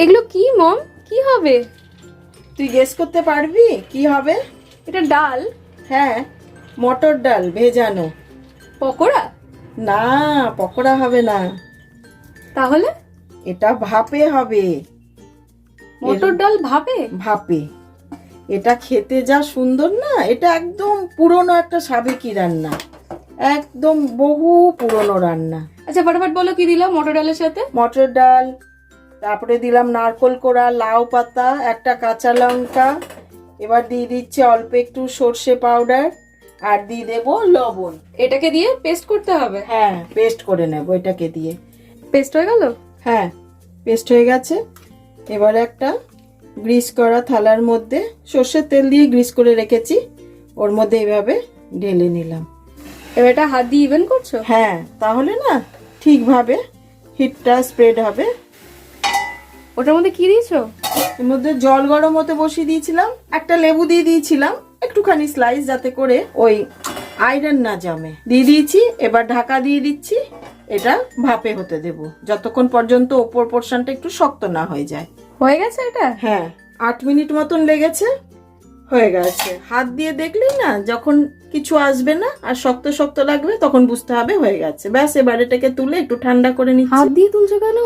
এগুলো কি মম? কি হবে? তুই গেস করতে পারবি কি হবে? এটা ডাল? হ্যাঁ, মটর ডাল ভেজানো। পকোড়া? না, পকোড়া হবে না, তাহলে এটা ভাপে হবে। মটর ডাল ভাবে? ভাপে। এটা খেতে যা সুন্দর না, এটা একদম পুরনো একটা সাবেকি রান্না, একদম বহু পুরনো রান্না। আচ্ছা ফটাফট বলো কি দিলাম মটর ডালের সাথে? মটর ডাল, তারপরে দিলাম নারকোল কোড়া, লাউ পাতা, একটা কাঁচা লঙ্কা, এবার দিয়ে দিচ্ছি অল্প একটু সর্ষে পাউডার, আর দিয়ে দেবো লবণ। এটাকে দিয়ে পেস্ট করতে হবে? হ্যাঁ, পেস্ট করে নেবো এটাকে দিয়ে। পেস্ট হয়ে গেল? হ্যাঁ, পেস্ট হয়ে গেছে। এবার একটা গ্রিস করা থালার মধ্যে সর্ষের তেল দিয়ে গ্রিস করে রেখেছি, ওর মধ্যে এইভাবে ঢেলে নিলাম। এবার এটা হাত দিয়ে ইভেন করছো? হ্যাঁ, তাহলে না ঠিকভাবে হিটটা স্প্রেড হবে। ওটার মধ্যে কি দিয়েছো? এর মধ্যে জল গরম হতে বসিয়ে দিয়েছিলাম, একটা লেবু দিয়ে দিয়েছিলাম একটুখানি স্লাইস, যাতে করে ওই আয়রন না জমে, দিয়ে দিয়েছি। এবার ঢাকা দিয়ে দিচ্ছি, এটা ভাপে হতে দেব যতক্ষণ পর্যন্ত ওপর পোর্শনটা একটু শক্ত না হয়ে যায়। হয়ে গেছে এটা? হ্যাঁ, 8 মিনিট মতন লেগেছে, হয়ে গেছে। হাত দিয়ে দেখলেই না, যখন কিছু আসবে না আর শক্ত শক্ত লাগবে তখন বুঝতে হবে হয়ে গেছে। ব্যাস, এবার এটাকে তুলে একটু ঠান্ডা করে হাত নিচ্ছি। দিয়ে তুলছো কেন?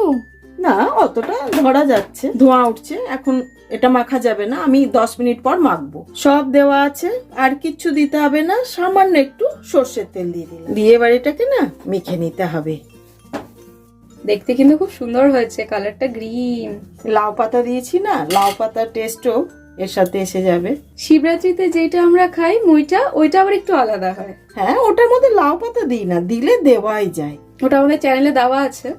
না, অতটা ধরা যাচ্ছে, ধোঁয়া উঠছে, এখন এটা মাখা যাবে না, আমি 10 মিনিট পর মাখবো। সব দেওয়া আছে, আর কিচ্ছু দিতে হবে না, সামান্য একটু সর্ষের তেল দিয়ে দিলাম, দিয়ে এবার এটাকে না মেখে নিতে হবে। দেখতে কিন্তু খুব সুন্দর হয়েছে, কালারটা গ্রিন। লাউ পাতা দিয়েছি না, লাউ পাতার টেস্টও এর সাথে এসে যাবে। শিবরাত্রিতে যেটা আমরা খাই মুইটা, ওইটা আবার একটু আলাদা হয়। হ্যাঁ, ওটার মধ্যে লাউ পাতা দিই না, দিলে দেওয়াই যায়। ওটা আমাদের চ্যানেলে দেওয়া আছে,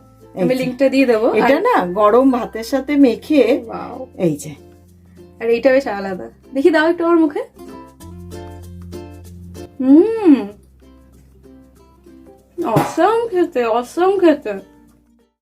আমি লিংকটা দিয়ে দেবো। এটা না গরম ভাতের সাথে মেখে, Wow! এই যে, আর এইটা বেশ আলাদা। দেখি দাও একটু আমার মুখে। হুম, অসম খেতে, অসম খেতে।